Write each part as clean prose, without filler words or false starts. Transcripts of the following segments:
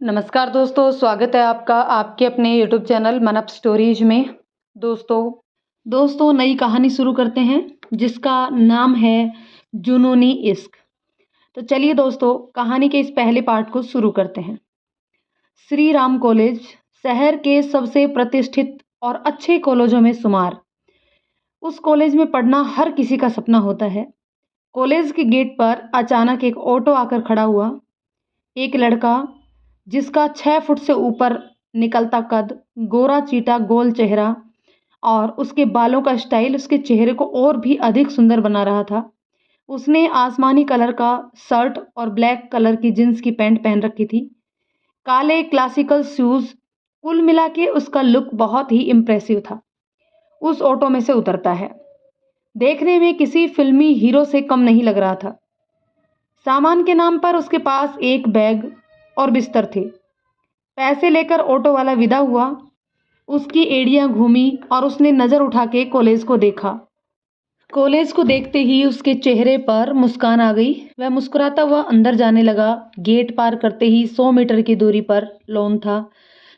नमस्कार दोस्तों, स्वागत है आपका आपके अपने यूट्यूब चैनल मन अप स्टोरीज में। दोस्तों नई कहानी शुरू करते हैं जिसका नाम है जुनूनी इश्क। तो चलिए दोस्तों कहानी के इस पहले पार्ट को शुरू करते हैं। श्री राम कॉलेज शहर के सबसे प्रतिष्ठित और अच्छे कॉलेजों में शुमार। उस कॉलेज में पढ़ना हर किसी का सपना होता है। कॉलेज के गेट पर अचानक एक ऑटो आकर खड़ा हुआ। एक लड़का जिसका 6 फुट से ऊपर निकलता कद, गोरा चीटा गोल चेहरा और उसके बालों का स्टाइल उसके चेहरे को और भी अधिक सुंदर बना रहा था। उसने आसमानी कलर का शर्ट और ब्लैक कलर की जींस की पैंट पहन रखी थी, काले क्लासिकल शूज। कुल मिला के उसका लुक बहुत ही इम्प्रेसिव था। उस ऑटो में से उतरता है, देखने में किसी फिल्मी हीरो से कम नहीं लग रहा था। सामान के नाम पर उसके पास एक बैग और बिस्तर थे। पैसे लेकर ऑटो वाला विदा हुआ। उसकी एड़ियां घूमी और उसने नज़र उठा के कॉलेज को देखा। कॉलेज को देखते ही उसके चेहरे पर मुस्कान आ गई। वह मुस्कुराता हुआ अंदर जाने लगा। गेट पार करते ही 100 मीटर की दूरी पर लॉन था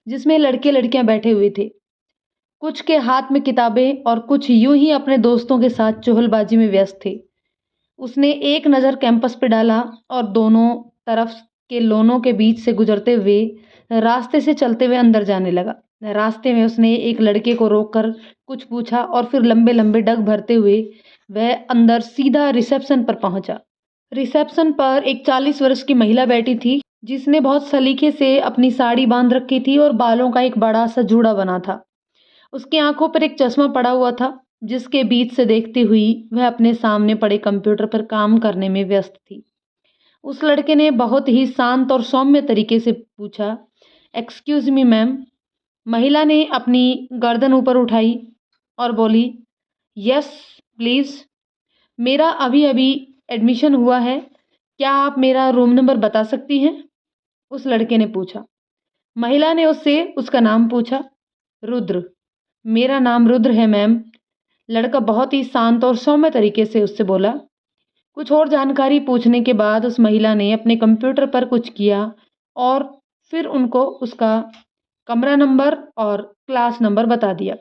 जिसमें लड़के लड़कियां बैठे हुए थे। कुछ के हाथ में किताबें और कुछ यूं ही अपने दोस्तों के साथ चुगलबाजी में व्यस्त थे। उसने एक नज़र कैंपस पे डाला और दोनों तरफ के लोनों के बीच से गुजरते हुए रास्ते से चलते हुए अंदर जाने लगा। रास्ते में उसने एक लड़के को रोककर कुछ पूछा और फिर लंबे लंबे डग भरते हुए वह अंदर सीधा रिसेप्शन पर पहुंचा। रिसेप्शन पर एक 40 वर्ष की महिला बैठी थी जिसने बहुत सलीके से अपनी साड़ी बांध रखी थी और बालों का एक बड़ा सा जूड़ा बना था। उसकी आंखों पर एक चश्मा पड़ा हुआ था जिसके बीच से देखती हुई वह अपने सामने पड़े कंप्यूटर पर काम करने में व्यस्त थी। उस लड़के ने बहुत ही शांत और सौम्य तरीके से पूछा, एक्सक्यूज मी मैम। महिला ने अपनी गर्दन ऊपर उठाई और बोली, यस प्लीज़, मेरा अभी अभी एडमिशन हुआ है, क्या आप मेरा रूम नंबर बता सकती हैं? उस लड़के ने पूछा। महिला ने उससे उसका नाम पूछा। रुद्र, मेरा नाम रुद्र है मैम। लड़का बहुत ही शांत और सौम्य तरीके से उससे बोला। कुछ और जानकारी पूछने के बाद उस महिला ने अपने कंप्यूटर पर कुछ किया और फिर उनको उसका कमरा नंबर और क्लास नंबर बता दिया।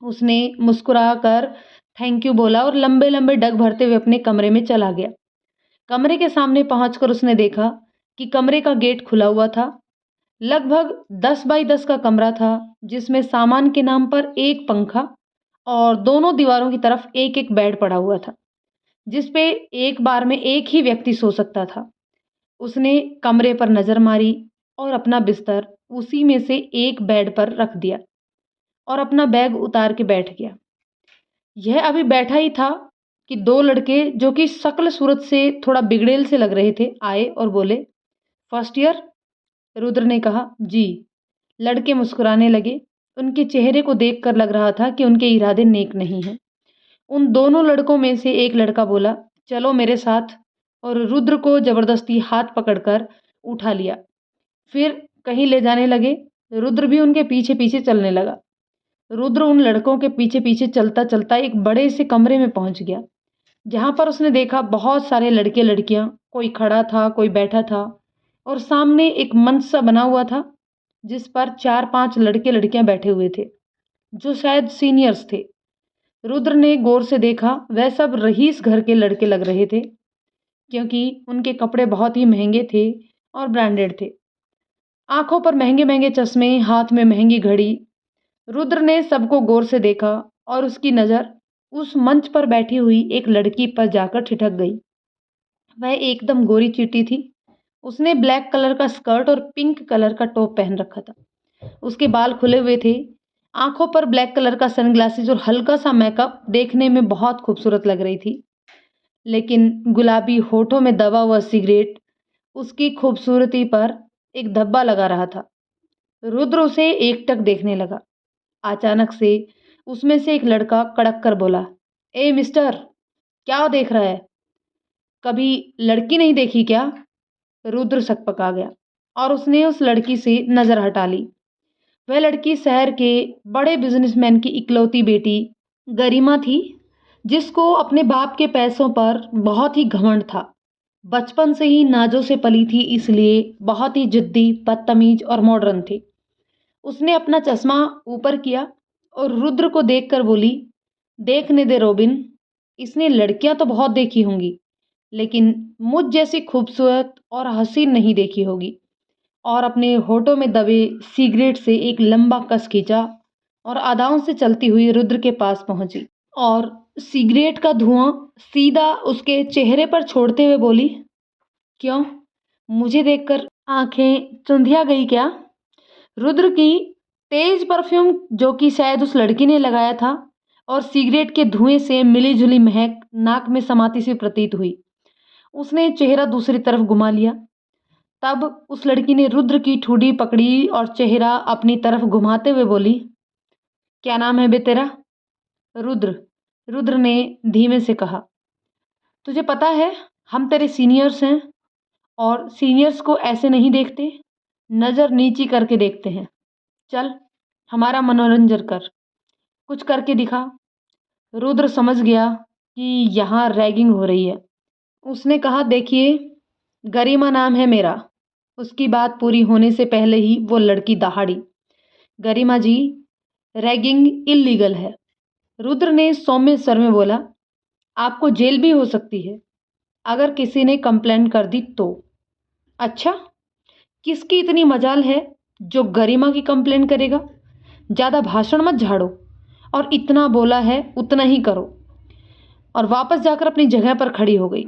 उसने मुस्कुरा कर थैंक यू बोला और लंबे लंबे डग भरते हुए अपने कमरे में चला गया। कमरे के सामने पहुंचकर उसने देखा कि कमरे का गेट खुला हुआ था। लगभग 10 बाई 10 का कमरा था जिसमें सामान के नाम पर एक पंखा और दोनों दीवारों की तरफ एक एक बेड पड़ा हुआ था जिस पे एक बार में एक ही व्यक्ति सो सकता था। उसने कमरे पर नज़र मारी और अपना बिस्तर उसी में से एक बेड पर रख दिया और अपना बैग उतार के बैठ गया। यह अभी बैठा ही था कि दो लड़के जो कि शक्ल सूरत से थोड़ा बिगड़ेल से लग रहे थे आए और बोले, फर्स्ट ईयर? रुद्र ने कहा, जी। लड़के मुस्कुराने लगे। उनके चेहरे को देखकर लग रहा था कि उनके इरादे नेक नहीं हैं। उन दोनों लड़कों में से एक लड़का बोला, चलो मेरे साथ, और रुद्र को जबरदस्ती हाथ पकड़कर उठा लिया। फिर कहीं ले जाने लगे। रुद्र भी उनके पीछे पीछे चलने लगा। रुद्र उन लड़कों के पीछे पीछे चलता चलता एक बड़े से कमरे में पहुंच गया जहां पर उसने देखा बहुत सारे लड़के लड़कियां, कोई खड़ा था कोई बैठा था और सामने एक मंच सा बना हुआ था जिस पर 4-5 लड़के लड़कियां बैठे हुए थे जो शायद सीनियर्स थे। रुद्र ने गौर से देखा, वह सब रईस घर के लड़के लग रहे थे क्योंकि उनके कपड़े बहुत ही महंगे थे और ब्रांडेड थे। आंखों पर महंगे महंगे चश्मे, हाथ में महंगी घड़ी। रुद्र ने सबको गौर से देखा और उसकी नज़र उस मंच पर बैठी हुई एक लड़की पर जाकर ठिठक गई। वह एकदम गोरी चीटी थी। उसने ब्लैक कलर का स्कर्ट और पिंक कलर का टॉप पहन रखा था। उसके बाल खुले हुए थे। आंखों पर ब्लैक कलर का सनग्लासेस और हल्का सा मेकअप देखने में बहुत खूबसूरत लग रही थी। लेकिन गुलाबी होठों में दबा हुआ सिगरेट उसकी खूबसूरती पर एक धब्बा लगा रहा था। रुद्र उसे एकटक देखने लगा। अचानक से उसमें से एक लड़का कड़क कर बोला, ए मिस्टर, क्या देख रहा है? कभी लड़की नहीं देखी क्या? रुद्र सकपका गया और उसने उस लड़की से नज़र हटा ली। वह लड़की शहर के बड़े बिजनेसमैन की इकलौती बेटी गरिमा थी जिसको अपने बाप के पैसों पर बहुत ही घमंड था। बचपन से ही नाजों से पली थी, इसलिए बहुत ही जिद्दी, बदतमीज और मॉडर्न थी। उसने अपना चश्मा ऊपर किया और रुद्र को देखकर बोली, देखने दे रॉबिन, इसने लड़कियां तो बहुत देखी होंगी, लेकिन मुझ जैसी खूबसूरत और हसीन नहीं देखी होगी। और अपने होठों में दबे सिगरेट से एक लंबा कस खींचा और अदाओं से चलती हुई रुद्र के पास पहुंची और सिगरेट का धुआं सीधा उसके चेहरे पर छोड़ते हुए बोली, क्यों, मुझे देखकर आंखें चुंधिया गई क्या? रुद्र की तेज परफ्यूम, जो कि शायद उस लड़की ने लगाया था, और सिगरेट के धुएं से मिली जुली महक नाक में समाती सी प्रतीत हुई। उसने चेहरा दूसरी तरफ घुमा लिया। तब उस लड़की ने रुद्र की ठुड्डी पकड़ी और चेहरा अपनी तरफ घुमाते हुए बोली, क्या नाम है बे तेरा? रुद्र। रुद्र ने धीमे से कहा, तुझे पता है हम तेरे सीनियर्स हैं और सीनियर्स को ऐसे नहीं देखते, नज़र नीची करके देखते हैं। चल हमारा मनोरंजन कर, कुछ करके दिखा। रुद्र समझ गया कि यहाँ रैगिंग हो रही है। उसने कहा, देखिए, गरिमा नाम है मेरा। उसकी बात पूरी होने से पहले ही वो लड़की दहाड़ी, गरिमा जी, रैगिंग इल्लीगल है। रुद्र ने सौम्य स्वर में बोला, आपको जेल भी हो सकती है अगर किसी ने कंप्लेंट कर दी तो। अच्छा, किसकी इतनी मजाल है जो गरिमा की कंप्लेंट करेगा? ज़्यादा भाषण मत झाड़ो और इतना बोला है उतना ही करो। और वापस जाकर अपनी जगह पर खड़ी हो गई,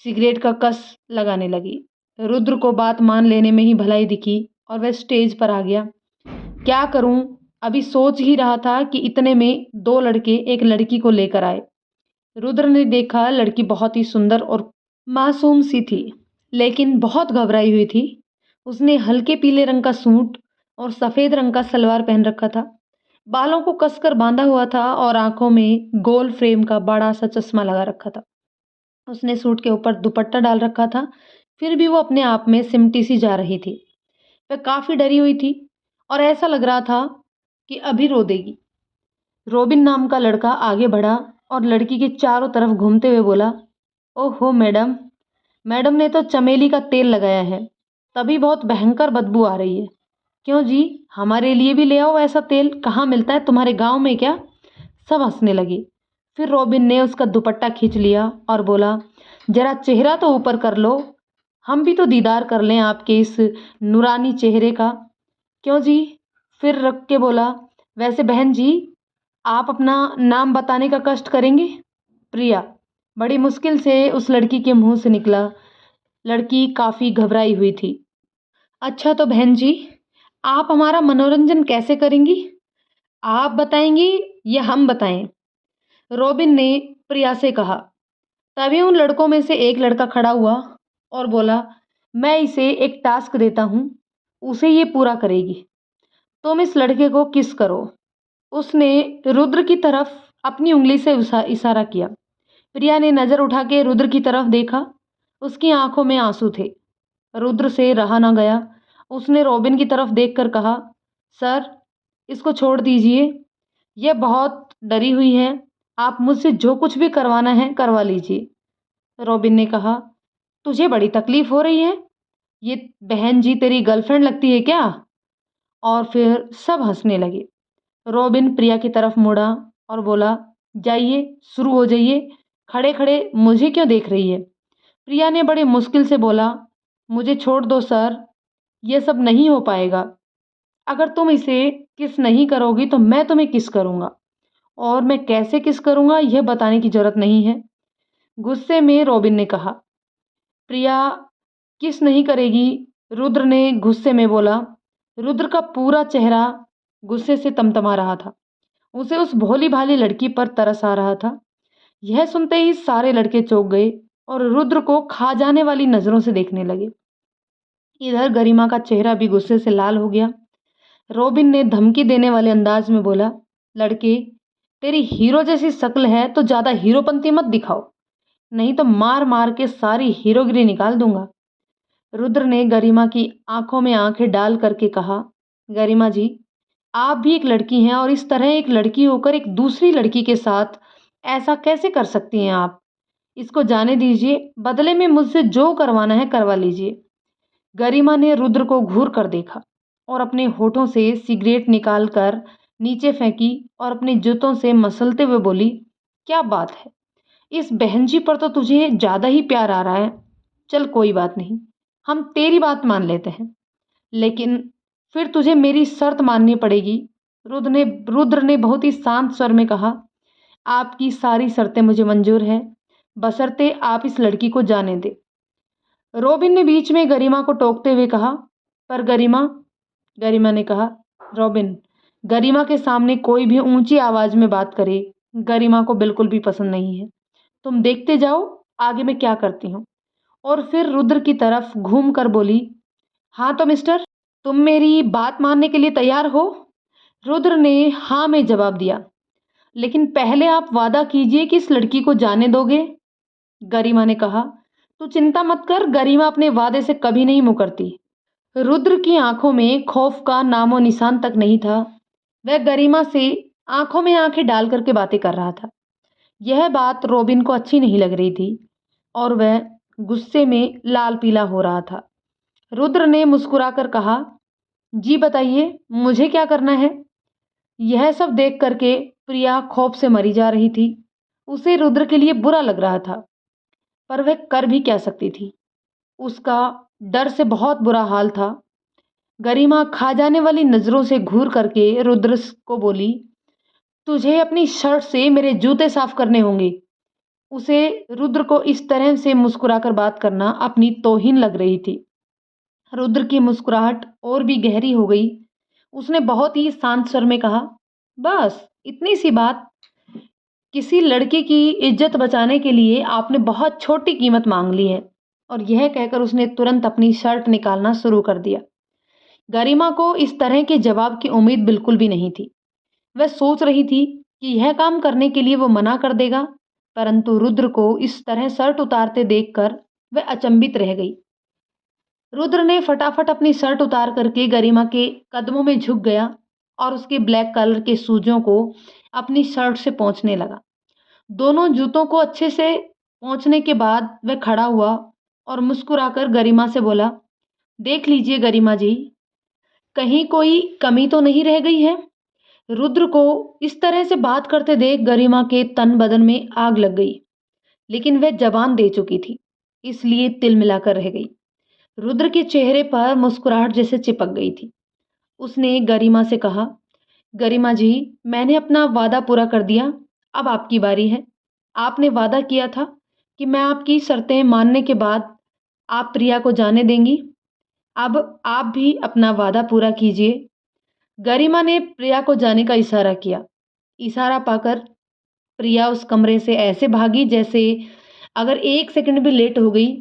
सिगरेट का कस लगाने लगी। रुद्र को बात मान लेने में ही भलाई दिखी और वह स्टेज पर आ गया। क्या करूं, अभी सोच ही रहा था कि इतने में दो लड़के एक लड़की को लेकर आए। रुद्र ने देखा, लड़की बहुत ही सुंदर और मासूम सी थी, लेकिन बहुत घबराई हुई थी। उसने हल्के पीले रंग का सूट और सफ़ेद रंग का सलवार पहन रखा था, बालों को कसकर बांधा हुआ था और आंखों में गोल फ्रेम का बड़ा सा चश्मा लगा रखा था। उसने सूट के ऊपर दुपट्टा डाल रखा था, फिर भी वो अपने आप में सिमटी सी जा रही थी। वह काफ़ी डरी हुई थी और ऐसा लग रहा था कि अभी रो देगी। रॉबिन नाम का लड़का आगे बढ़ा और लड़की के चारों तरफ घूमते हुए बोला, ओहो मैडम, मैडम ने तो चमेली का तेल लगाया है, तभी बहुत भयंकर बदबू आ रही है। क्यों जी, हमारे लिए भी ले आओ ऐसा तेल, कहाँ मिलता है तुम्हारे गांव में क्या? सब हंसने लगे। फिर रॉबिन ने उसका दुपट्टा खींच लिया और बोला, जरा चेहरा तो ऊपर कर लो, हम भी तो दीदार कर लें आपके इस नूरानी चेहरे का। क्यों जी? फिर रख के बोला, वैसे बहन जी, आप अपना नाम बताने का कष्ट करेंगे? प्रिया। बड़ी मुश्किल से उस लड़की के मुंह से निकला। लड़की काफ़ी घबराई हुई थी। अच्छा तो बहन जी, आप हमारा मनोरंजन कैसे करेंगी? आप बताएंगी या हम बताएं? रॉबिन ने प्रिया से कहा। तभी उन लड़कों में से एक लड़का खड़ा हुआ और बोला, मैं इसे एक टास्क देता हूँ, उसे ये पूरा करेगी। तुम इस लड़के को किस करो। उसने रुद्र की तरफ अपनी उंगली से इशारा किया। प्रिया ने नज़र उठा के रुद्र की तरफ देखा। उसकी आंखों में आंसू थे। रुद्र से रहा ना गया। उसने रॉबिन की तरफ देखकर कहा, सर, इसको छोड़ दीजिए, यह बहुत डरी हुई है, आप मुझसे जो कुछ भी करवाना है करवा लीजिए। रॉबिन ने कहा, तुझे बड़ी तकलीफ हो रही है, ये बहन जी तेरी गर्लफ्रेंड लगती है क्या? और फिर सब हंसने लगे। रॉबिन प्रिया की तरफ मुड़ा और बोला, जाइए, शुरू हो जाइए, खड़े खड़े मुझे क्यों देख रही है? प्रिया ने बड़ी मुश्किल से बोला, मुझे छोड़ दो सर, ये सब नहीं हो पाएगा। अगर तुम इसे किस नहीं करोगी तो मैं तुम्हें किस करूँगा, और मैं कैसे किस करूँगा यह बताने की ज़रूरत नहीं है। गुस्से में रॉबिन ने कहा। प्रिया किस नहीं करेगी, रुद्र ने गुस्से में बोला। रुद्र का पूरा चेहरा गुस्से से तमतमा रहा था। उसे उस भोली भाली लड़की पर तरस आ रहा था। यह सुनते ही सारे लड़के चौंक गए और रुद्र को खा जाने वाली नज़रों से देखने लगे। इधर गरिमा का चेहरा भी गुस्से से लाल हो गया। रॉबिन ने धमकी देने वाले अंदाज में बोला, लड़के, तेरी हीरो जैसी शक्ल है तो ज़्यादा हीरोपंती मत दिखाओ, नहीं तो मार मार के सारी हीरोगिरी निकाल दूंगा। रुद्र ने गरिमा की आंखों में आंखें डाल करके कहा, गरिमा जी, आप भी एक लड़की हैं और इस तरह एक लड़की होकर एक दूसरी लड़की के साथ ऐसा कैसे कर सकती हैं आप? इसको जाने दीजिए, बदले में मुझसे जो करवाना है करवा लीजिए। गरिमा ने रुद्र को घूर कर देखा और अपने होठों से सिगरेट निकाल कर नीचे फेंकी और अपने जूतों से मसलते हुए बोली, क्या बात है, इस बहन जी पर तो तुझे ज्यादा ही प्यार आ रहा है। चल कोई बात नहीं, हम तेरी बात मान लेते हैं, लेकिन फिर तुझे मेरी शर्त माननी पड़ेगी। रुद्र ने बहुत ही शांत स्वर में कहा, आपकी सारी शर्तें मुझे मंजूर हैं, बशर्ते आप इस लड़की को जाने दें। रॉबिन ने बीच में गरिमा को टोकते हुए कहा, पर गरिमा ने कहा, रॉबिन, गरिमा के सामने कोई भी ऊंची आवाज में बात करे गरिमा को बिल्कुल भी पसंद नहीं है। तुम देखते जाओ आगे मैं क्या करती हूँ। और फिर रुद्र की तरफ घूम कर बोली, हाँ तो मिस्टर, तुम मेरी बात मानने के लिए तैयार हो? रुद्र ने हाँ में जवाब दिया, लेकिन पहले आप वादा कीजिए कि इस लड़की को जाने दोगे। गरिमा ने कहा, तू चिंता मत कर, गरिमा अपने वादे से कभी नहीं मुकरती। रुद्र की आंखों में खौफ का नामो निशान तक नहीं था। वह गरिमा से आंखों में आंखें डाल करके बातें कर रहा था। यह बात रॉबिन को अच्छी नहीं लग रही थी और वह गुस्से में लाल पीला हो रहा था। रुद्र ने मुस्कुराकर कहा, जी बताइए, मुझे क्या करना है? यह सब देख करके प्रिया खौफ से मरी जा रही थी। उसे रुद्र के लिए बुरा लग रहा था, पर वह कर भी क्या सकती थी। उसका डर से बहुत बुरा हाल था। गरिमा खा जाने वाली नजरों से घूर करके रुद्र को बोली, तुझे अपनी शर्ट से मेरे जूते साफ करने होंगे। उसे रुद्र को इस तरह से मुस्कुराकर बात करना अपनी तौहीन लग रही थी। रुद्र की मुस्कुराहट और भी गहरी हो गई। उसने बहुत ही शांत स्वर में कहा, बस इतनी सी बात। किसी लड़के की इज्जत बचाने के लिए आपने बहुत छोटी कीमत मांग ली है। और यह कहकर उसने तुरंत अपनी शर्ट निकालना शुरू कर दिया। गरिमा को इस तरह के जवाब की उम्मीद बिल्कुल भी नहीं थी। वह सोच रही थी कि यह काम करने के लिए वो मना कर देगा, परंतु रुद्र को इस तरह शर्ट उतारते देखकर वह अचंभित रह गई। रुद्र ने फटाफट अपनी शर्ट उतार करके गरिमा के कदमों में झुक गया और उसके ब्लैक कलर के सूजों को अपनी शर्ट से पोंछने लगा। दोनों जूतों को अच्छे से पोंछने के बाद वह खड़ा हुआ और मुस्कुराकर गरिमा से बोला, देख लीजिए गरिमा जी, कहीं कोई कमी तो नहीं रह गई है? रुद्र को इस तरह से बात करते देख गरिमा के तन बदन में आग लग गई, लेकिन वह जबान दे चुकी थी, इसलिए तिल मिलाकर रह गई। रुद्र के चेहरे पर मुस्कुराहट जैसे चिपक गई थी। उसने गरिमा से कहा, गरिमा जी, मैंने अपना वादा पूरा कर दिया, अब आपकी बारी है। आपने वादा किया था कि मैं आपकी शर्तें मानने के बाद आप प्रिया को जाने देंगी। अब आप भी अपना वादा पूरा कीजिए। गरिमा ने प्रिया को जाने का इशारा किया। इशारा पाकर प्रिया उस कमरे से ऐसे भागी जैसे अगर 1 सेकंड भी लेट हो गई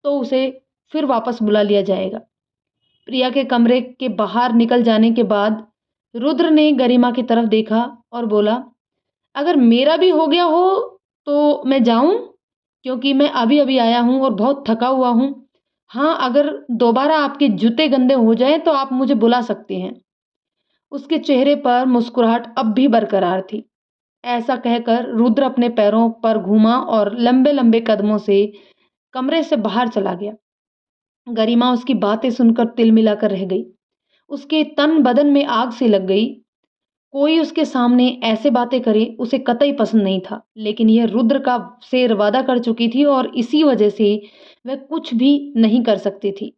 तो उसे फिर वापस बुला लिया जाएगा। प्रिया के कमरे के बाहर निकल जाने के बाद रुद्र ने गरिमा की तरफ देखा और बोला, अगर मेरा भी हो गया हो तो मैं जाऊं, क्योंकि मैं अभी अभी आया हूं और बहुत थका हुआ हूं। हाँ, अगर दोबारा आपके जूते गंदे हो जाएं तो आप मुझे बुला सकती हैं। उसके चेहरे पर मुस्कुराहट अब भी बरकरार थी। ऐसा कहकर रुद्र अपने पैरों पर घूमा और लंबे लंबे कदमों से कमरे से बाहर चला गया। गरिमा उसकी बातें सुनकर तिल मिलाकर रह गई। उसके तन बदन में आग सी लग गई। कोई उसके सामने ऐसे बातें करे उसे कतई पसंद नहीं था, लेकिन यह रुद्र का से वादा कर चुकी थी और इसी वजह से वह कुछ भी नहीं कर सकती थी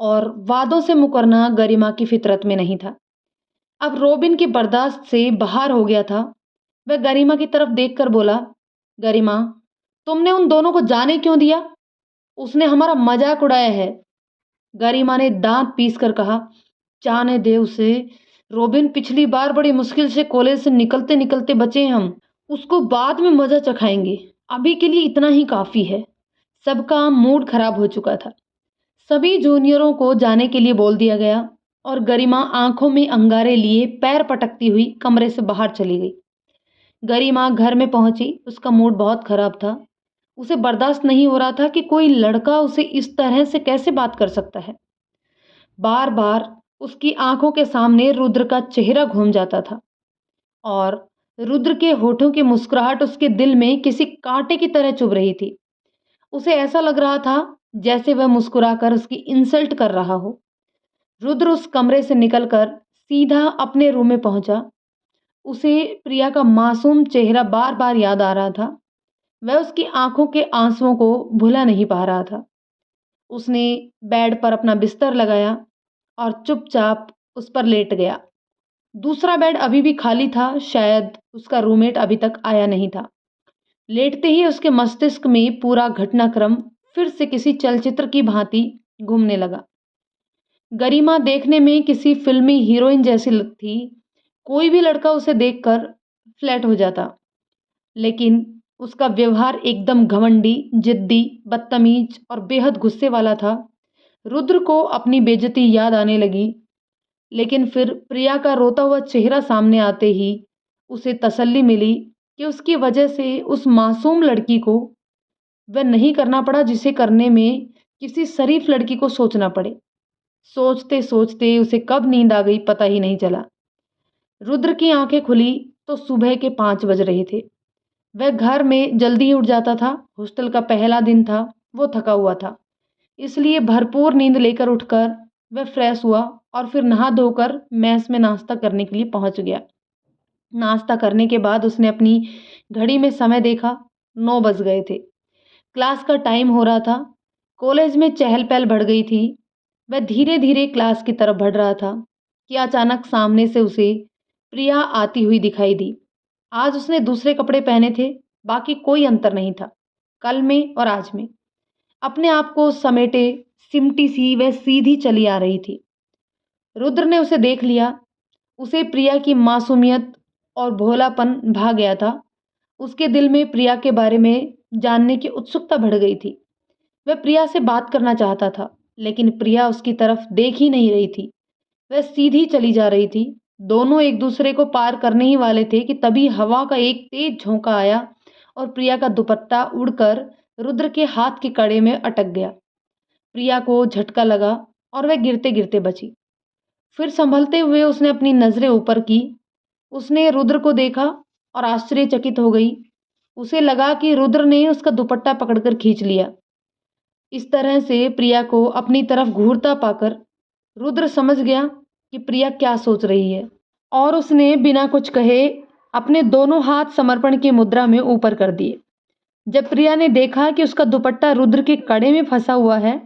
और वादों से मुकरना गरिमा की फितरत में नहीं था। अब रॉबिन के बर्दाश्त से बाहर हो गया था। वह गरिमा की तरफ देखकर बोला, गरिमा, तुमने उन दोनों को जाने क्यों दिया? उसने हमारा मजाक उड़ाया है। गरिमा ने दांत पीस कर कहा, जाने दे उसे। रॉबिन, पिछली बार बड़ी मुश्किल से कॉलेज से निकलते निकलते बचे हम। उसको बाद में मजा चखाएंगे, अभी के लिए इतना ही काफी है। सबका मूड खराब हो चुका था। सभी जूनियरों को जाने के लिए बोल दिया गया और गरिमा आंखों में अंगारे लिए पैर पटकती हुई कमरे से बाहर चली गई। गरिमा घर में पहुंची। उसका मूड बहुत खराब था। उसे बर्दाश्त नहीं हो रहा था कि कोई लड़का उसे इस तरह से कैसे बात कर सकता है। बार बार उसकी आंखों के सामने रुद्र का चेहरा घूम जाता था और रुद्र के होठों की मुस्कुराहट उसके दिल में किसी कांटे की तरह चुभ रही थी। उसे ऐसा लग रहा था जैसे वह मुस्कुराकर उसकी इंसल्ट कर रहा हो। रुद्र उस कमरे से निकलकर सीधा अपने रूम में पहुंचा। उसे प्रिया का मासूम चेहरा बार-बार याद आ रहा था। वह उसकी आंखों के आंसुओं को भुला नहीं पा रहा था। उसने बेड पर अपना बिस्तर लगाया और चुपचाप उस पर लेट गया। दूसरा बेड अभी भी खाली था, शायद उसका रूममेट अभी तक आया नहीं था। लेटते ही उसके मस्तिष्क में पूरा घटनाक्रम फिर से किसी चलचित्र की भांति घूमने लगा। गरिमा देखने में किसी फिल्मी हीरोइन जैसी थी। कोई भी लड़का उसे देखकर फ्लैट हो जाता, लेकिन उसका व्यवहार एकदम घमंडी, जिद्दी, बदतमीज और बेहद गुस्से वाला था। रुद्र को अपनी बेइज्जती याद आने लगी, लेकिन फिर प्रिया का रोता हुआ चेहरा सामने आते ही उसे तसल्ली मिली कि उसकी वजह से उस मासूम लड़की को वह नहीं करना पड़ा जिसे करने में किसी शरीफ लड़की को सोचना पड़े। सोचते सोचते उसे कब नींद आ गई पता ही नहीं चला। रुद्र की आंखें खुली तो सुबह के 5 बज रहे थे। वह घर में जल्दी ही उठ जाता था। हॉस्टल का पहला दिन था, वो थका हुआ था, इसलिए भरपूर नींद लेकर उठकर वह फ्रेश हुआ और फिर नहा धोकर मेस में नाश्ता करने के लिए पहुंच गया। नाश्ता करने के बाद उसने अपनी घड़ी में समय देखा। 9 बज गए थे। क्लास का टाइम हो रहा था। कॉलेज में चहल पहल बढ़ गई थी। वह धीरे धीरे क्लास की तरफ बढ़ रहा था कि अचानक सामने से उसे प्रिया आती हुई दिखाई दी। आज उसने दूसरे कपड़े पहने थे, बाकी कोई अंतर नहीं था कल में और आज में। अपने आप को समेटे सिमटी सी वह सीधी चली आ रही थी। रुद्र ने उसे देख लिया। उसे प्रिया की मासूमियत और भोलापन भा गया था। उसके दिल में प्रिया के बारे में जानने की उत्सुकता बढ़ गई थी। वह प्रिया से बात करना चाहता था, लेकिन प्रिया उसकी तरफ देख ही नहीं रही थी। वह सीधी चली जा रही थी। दोनों एक दूसरे को पार करने ही वाले थे कि तभी हवा का एक तेज झोंका आया और प्रिया का दुपट्टा उड़कर रुद्र के हाथ के कड़े में अटक गया। प्रिया को झटका लगा और वह गिरते गिरते बची। फिर संभलते हुए उसने अपनी नजरें ऊपर की। उसने रुद्र को देखा और आश्चर्यचकित हो गई। उसे लगा कि रुद्र ने उसका दुपट्टा पकड़कर खींच लिया। इस तरह से प्रिया को अपनी तरफ घूरता पाकर रुद्र समझ गया कि प्रिया क्या सोच रही है, और उसने बिना कुछ कहे अपने दोनों हाथ समर्पण की मुद्रा में ऊपर कर दिए। जब प्रिया ने देखा कि उसका दुपट्टा रुद्र के कड़े में फंसा हुआ है,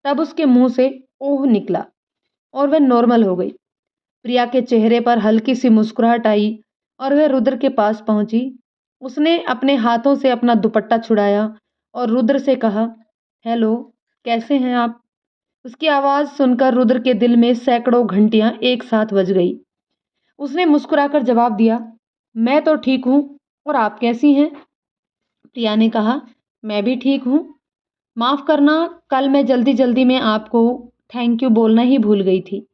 तब उसके मुंह से ओह निकला और वह नॉर्मल हो गई। प्रिया के चेहरे पर हल्की सी मुस्कुराहट आई और वह रुद्र के पास पहुंची। उसने अपने हाथों से अपना दुपट्टा छुड़ाया और रुद्र से कहा, हेलो, कैसे हैं आप? उसकी आवाज़ सुनकर रुद्र के दिल में सैकड़ों घंटियां एक साथ बज गई। उसने मुस्कुराकर जवाब दिया, मैं तो ठीक हूँ, और आप कैसी हैं? प्रिया ने कहा, मैं भी ठीक हूँ। माफ़ करना, कल मैं जल्दी जल्दी में आपको थैंक यू बोलना ही भूल गई थी।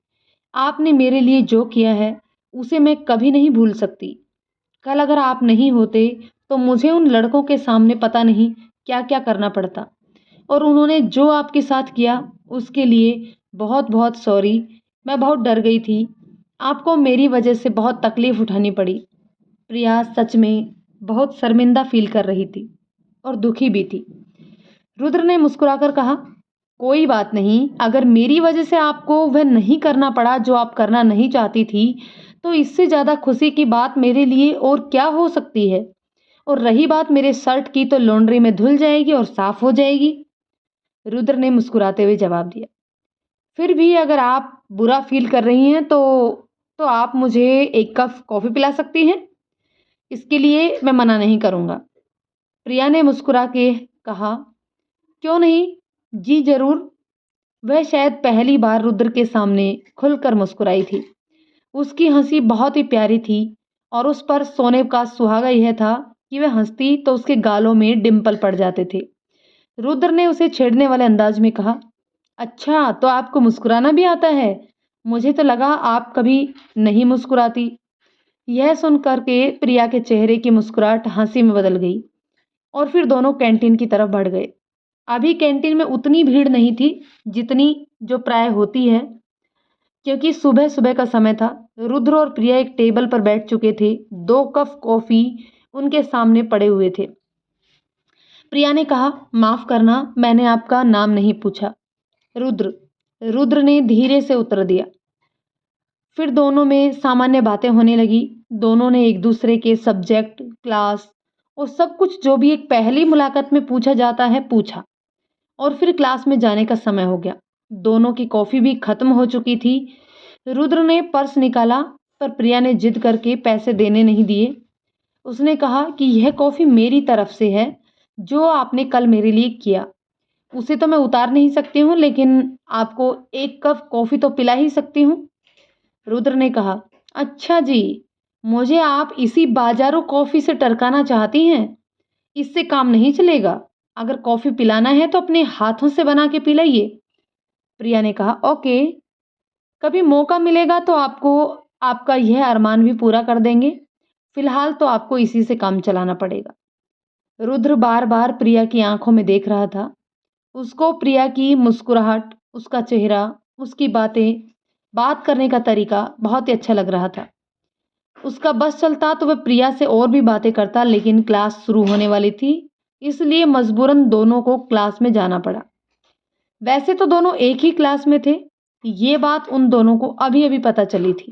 आपने मेरे लिए जो किया है उसे मैं कभी नहीं भूल सकती। कल अगर आप नहीं होते तो मुझे उन लड़कों के सामने पता नहीं क्या क्या करना पड़ता, और उन्होंने जो आपके साथ किया उसके लिए बहुत बहुत सॉरी। मैं बहुत डर गई थी। आपको मेरी वजह से बहुत तकलीफ उठानी पड़ी। प्रिया सच में बहुत शर्मिंदा फील कर रही थी और दुखी भी थी। रुद्र ने मुस्कुराकर कहा, कोई बात नहीं, अगर मेरी वजह से आपको वह नहीं करना पड़ा जो आप करना नहीं चाहती थी, तो इससे ज़्यादा खुशी की बात मेरे लिए और क्या हो सकती है। और रही बात मेरे शर्ट की, तो लॉन्ड्री में धुल जाएगी और साफ हो जाएगी। रुद्र ने मुस्कुराते हुए जवाब दिया, फिर भी अगर आप बुरा फील कर रही हैं तो आप मुझे एक कप कॉफ़ी पिला सकती हैं। इसके लिए मैं मना नहीं करूँगा। प्रिया ने मुस्कुरा के कहा, क्यों नहीं, जी ज़रूर। वह शायद पहली बार रुद्र के सामने खुलकर मुस्कुराई थी। उसकी हंसी बहुत ही प्यारी थी और उस पर सोने का सुहागा यह था कि वह हंसती तो उसके गालों में डिंपल पड़ जाते थे। रुद्र ने उसे छेड़ने वाले अंदाज में कहा, अच्छा, तो आपको मुस्कुराना भी आता है? मुझे तो लगा आप कभी नहीं मुस्कुराती। यह सुनकर के प्रिया के चेहरे की मुस्कुराहट हंसी में बदल गई और फिर दोनों कैंटीन की तरफ बढ़ गए। अभी कैंटीन में उतनी भीड़ नहीं थी जितनी जो प्राय होती है। क्योंकि सुबह सुबह का समय था। रुद्र और प्रिया एक टेबल पर बैठ चुके थे। 2 कप कॉफी उनके सामने पड़े हुए थे। प्रिया ने कहा, माफ करना, मैंने आपका नाम नहीं पूछा। रुद्र। रुद्र ने धीरे से उत्तर दिया। फिर दोनों में सामान्य बातें होने लगी। दोनों ने एक दूसरे के सब्जेक्ट, क्लास और सब कुछ जो भी एक पहली मुलाकात में पूछा जाता है पूछा। और फिर क्लास में जाने का समय हो गया। दोनों की कॉफी भी खत्म हो चुकी थी। रुद्र ने पर्स निकाला, पर प्रिया ने जिद करके पैसे देने नहीं दिए। उसने कहा कि यह कॉफी मेरी तरफ से है, जो आपने कल मेरे लिए किया। उसे तो मैं उतार नहीं सकती हूँ, लेकिन आपको 1 कप कॉफी तो पिला ही सकती हूँ। रुद्र ने कहा, अच्छा जी, मुझे आप इसी बाजारू कॉफी से टरकाना चाहती हैं? इससे काम नहीं चलेगा। अगर कॉफी पिलाना है तो अपने हाथों से बना के पिलाइए। प्रिया ने कहा, ओके, कभी मौका मिलेगा तो आपको आपका यह अरमान भी पूरा कर देंगे। फिलहाल तो आपको इसी से काम चलाना पड़ेगा। रुद्र बार बार प्रिया की आंखों में देख रहा था। उसको प्रिया की मुस्कुराहट, उसका चेहरा, उसकी बातें, बात करने का तरीका बहुत ही अच्छा लग रहा था। उसका बस चलता तो वह प्रिया से और भी बातें करता, लेकिन क्लास शुरू होने वाली थी, इसलिए मजबूरन दोनों को क्लास में जाना पड़ा। वैसे तो दोनों एक ही क्लास में थे। ये बात उन दोनों को अभी अभी पता चली थी।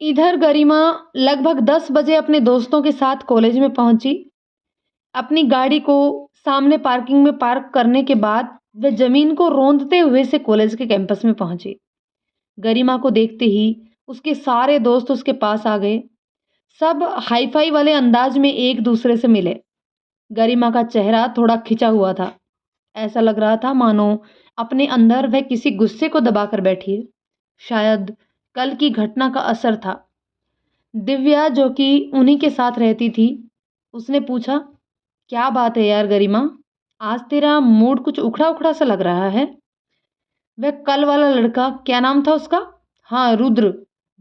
इधर गरिमा लगभग 10 बजे अपने दोस्तों के साथ कॉलेज में पहुंची। अपनी गाड़ी को सामने पार्किंग में पार्क करने के बाद वह जमीन को रौंदते हुए से कॉलेज के कैंपस में पहुंची। गरिमा को देखते ही उसके सारे दोस्त उसके पास आ गए। सब हाई फाई वाले अंदाज में एक दूसरे से मिले। गरिमा का चेहरा थोड़ा खिंचा हुआ था। ऐसा लग रहा था मानो अपने अंदर वह किसी गुस्से को दबाकर बैठी है। शायद कल की घटना का असर था। दिव्या, जो कि उन्हीं के साथ रहती थी, उसने पूछा, क्या बात है यार गरिमा, आज तेरा मूड कुछ उखड़ा उखड़ा सा लग रहा है। वह कल वाला लड़का, क्या नाम था उसका? हाँ, रुद्र,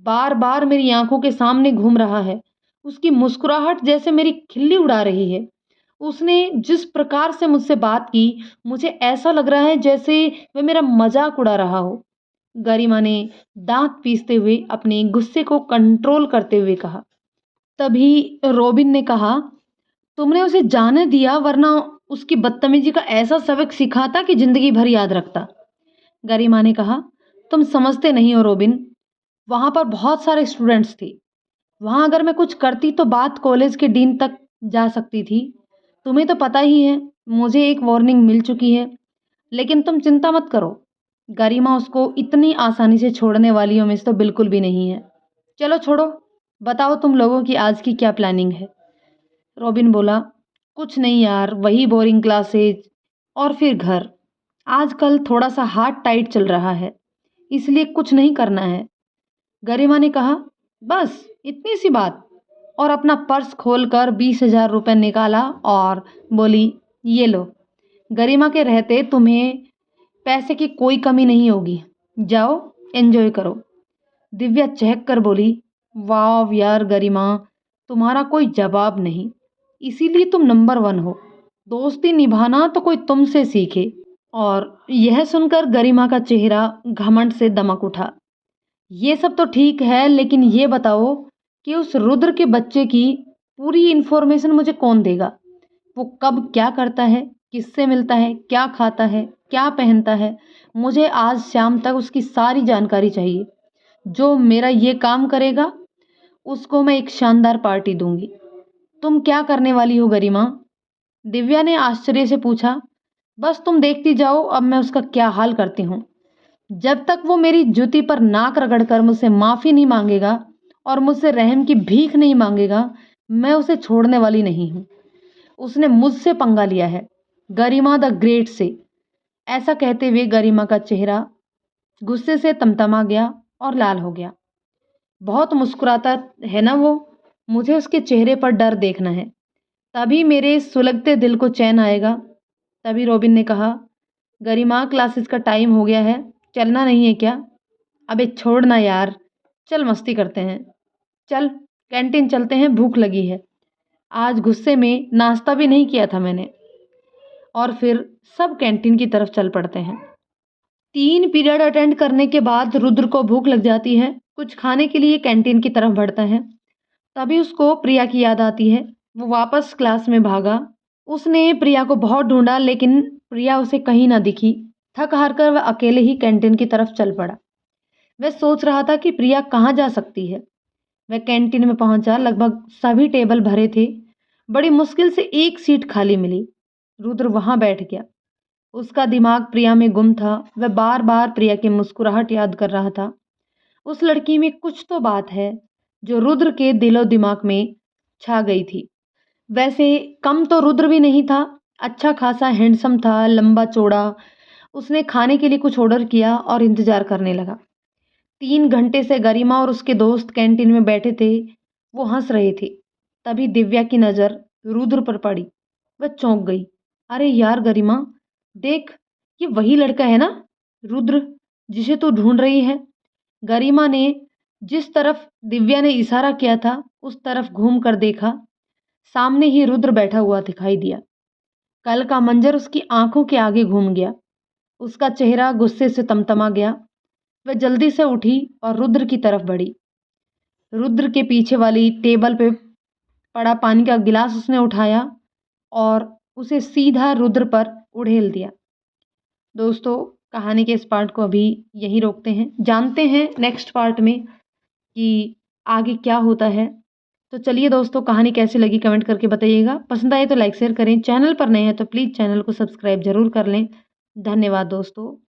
बार बार मेरी आंखों के सामने घूम रहा है। उसकी मुस्कुराहट जैसे मेरी खिल्ली उड़ा रही है। उसने जिस प्रकार से मुझसे बात की, मुझे ऐसा लग रहा है जैसे वह मेरा मजाक उड़ा रहा हो। गरिमा ने दांत पीसते हुए अपने गुस्से को कंट्रोल करते हुए कहा। तभी रोबिन ने कहा, तुमने उसे जाने दिया, वरना उसकी बदतमीजी का ऐसा सबक सिखाता कि जिंदगी भर याद रखता। गरिमा ने कहा, तुम समझते नहीं हो रोबिन, वहां पर बहुत सारे स्टूडेंट्स थे। वहां अगर मैं कुछ करती तो बात कॉलेज के डीन तक जा सकती थी। तुम्हें तो पता ही है, मुझे एक वार्निंग मिल चुकी है। लेकिन तुम चिंता मत करो, गरिमा उसको इतनी आसानी से छोड़ने वालियों में से तो बिल्कुल भी नहीं है। चलो छोड़ो, बताओ तुम लोगों की आज की क्या प्लानिंग है। रॉबिन बोला, कुछ नहीं यार, वही बोरिंग क्लासेज और फिर घर। आजकल थोड़ा सा हाथ टाइट चल रहा है, इसलिए कुछ नहीं करना है। गरिमा ने कहा, बस इतनी सी बात? और अपना पर्स खोलकर 20,000 रुपये निकाला और बोली, ये लो, गरिमा के रहते तुम्हें पैसे की कोई कमी नहीं होगी। जाओ, एंजॉय करो। दिव्या चहक कर बोली, वाह यार गरिमा, तुम्हारा कोई जवाब नहीं। इसीलिए तुम नंबर 1 हो। दोस्ती निभाना तो कोई तुमसे सीखे। और यह सुनकर गरिमा का चेहरा घमंड से दमक उठा। ये सब तो ठीक है, लेकिन ये बताओ कि उस रुद्र के बच्चे की पूरी इन्फॉर्मेशन मुझे कौन देगा? वो कब क्या करता है, किससे मिलता है, क्या खाता है, क्या पहनता है? मुझे आज शाम तक उसकी सारी जानकारी चाहिए। जो मेरा ये काम करेगा, उसको मैं एक शानदार पार्टी दूंगी। तुम क्या करने वाली हो गरिमा? दिव्या ने आश्चर्य से पूछा। बस तुम देखती जाओ, अब मैं उसका क्या हाल करती हूँ। जब तक वो मेरी जूती पर नाक रगड़कर मुझसे माफी नहीं मांगेगा और मुझसे रहम की भीख नहीं मांगेगा, मैं उसे छोड़ने वाली नहीं हूँ। उसने मुझसे पंगा लिया है, गरिमा द ग्रेट से। ऐसा कहते हुए गरिमा का चेहरा गुस्से से तमतमा गया और लाल हो गया। बहुत मुस्कुराता है ना वो, मुझे उसके चेहरे पर डर देखना है, तभी मेरे सुलगते दिल को चैन आएगा। तभी रोबिन ने कहा, गरिमा, क्लासेस का टाइम हो गया है, चलना नहीं है क्या? अबे छोड़ना यार, चल मस्ती करते हैं। चल कैंटीन चलते हैं, भूख लगी है। आज गुस्से में नाश्ता भी नहीं किया था मैंने। और फिर सब कैंटीन की तरफ चल पड़ते हैं। 3 पीरियड अटेंड करने के बाद रुद्र को भूख लग जाती है। कुछ खाने के लिए कैंटीन की तरफ बढ़ता है। तभी उसको प्रिया की याद आती है। वो वापस क्लास में भागा। उसने प्रिया को बहुत ढूंढा लेकिन प्रिया उसे कहीं ना दिखी। थक हार कर वह अकेले ही कैंटीन की तरफ चल पड़ा। वह सोच रहा था कि प्रिया कहाँ जा सकती है। वह कैंटीन में पहुंचा। लगभग सभी टेबल भरे थे। बड़ी मुश्किल से एक सीट खाली मिली। रुद्र वहां बैठ गया। उसका दिमाग प्रिया में गुम था। वह बार बार प्रिया की मुस्कुराहट याद कर रहा था। उस लड़की में कुछ तो बात है जो रुद्र के दिलो दिमाग में छा गई थी। वैसे कम तो रुद्र भी नहीं था। अच्छा खासा हैंडसम था, लंबा चौड़ा। उसने खाने के लिए कुछ ऑर्डर किया और इंतजार करने लगा। 3 घंटे से गरिमा और उसके दोस्त कैंटीन में बैठे थे। वो हंस रहे थे। तभी दिव्या की नजर रुद्र पर पड़ी। वह चौंक गई। अरे यार गरिमा, देख, ये वही लड़का है ना, रुद्र, जिसे तू ढूंढ रही है। गरिमा ने जिस तरफ दिव्या ने इशारा किया था उस तरफ घूम कर देखा। सामने ही रुद्र बैठा हुआ दिखाई दिया। कल का मंजर उसकी आंखों के आगे घूम गया। उसका चेहरा गुस्से से तमतमा गया। वह जल्दी से उठी और रुद्र की तरफ बढ़ी। रुद्र के पीछे वाली टेबल पे पड़ा पानी का गिलास उसने उठाया और उसे सीधा रुद्र पर उड़ेल दिया। दोस्तों, कहानी के इस पार्ट को अभी यहीं रोकते हैं। जानते हैं नेक्स्ट पार्ट में कि आगे क्या होता है। तो चलिए दोस्तों, कहानी कैसी लगी कमेंट करके बताइएगा। पसंद आए तो लाइक शेयर करें। चैनल पर नए हैं तो प्लीज़ चैनल को सब्सक्राइब जरूर कर लें। धन्यवाद दोस्तों।